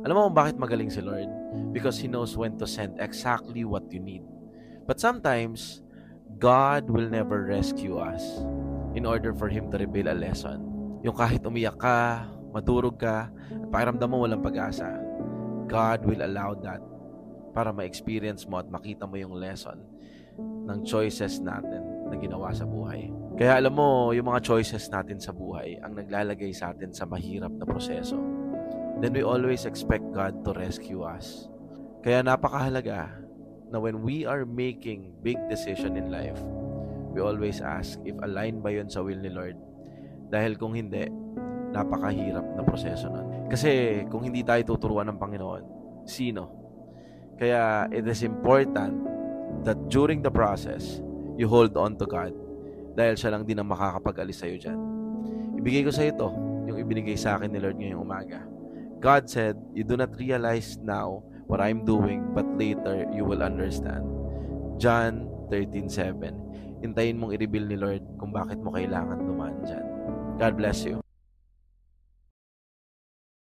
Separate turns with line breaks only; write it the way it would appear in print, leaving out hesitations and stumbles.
Alam mo kung bakit magaling si Lord? Because He knows when to send exactly what you need. But sometimes, God will never rescue us in order for Him to reveal a lesson. Yung kahit umiyak ka, madurog ka, at pakiramdam mo walang pag-asa, God will allow that para ma-experience mo at makita mo yung lesson ng choices natin na ginawa sa buhay. Kaya alam mo, yung mga choices natin sa buhay ang naglalagay sa atin sa mahirap na proseso. Then we always expect God to rescue us. Kaya napakahalaga na when we are making big decision in life, we always ask if aligned ba yun sa will ni Lord. Dahil kung hindi, napakahirap na proseso nun. Kasi kung hindi tayo tuturuan ng Panginoon, sino? Kaya it is important that during the process, you hold on to God. Dahil siya lang din ang makakapag-alis sa'yo dyan. Ibigay ko sa'yo ito, yung ibinigay sa akin ni Lord ngayong umaga. God said, you do not realize now what I'm doing, but later you will understand. John 13:7. Hintayin mong i-reveal ni Lord kung bakit mo kailangan dumaan dyan. God bless you.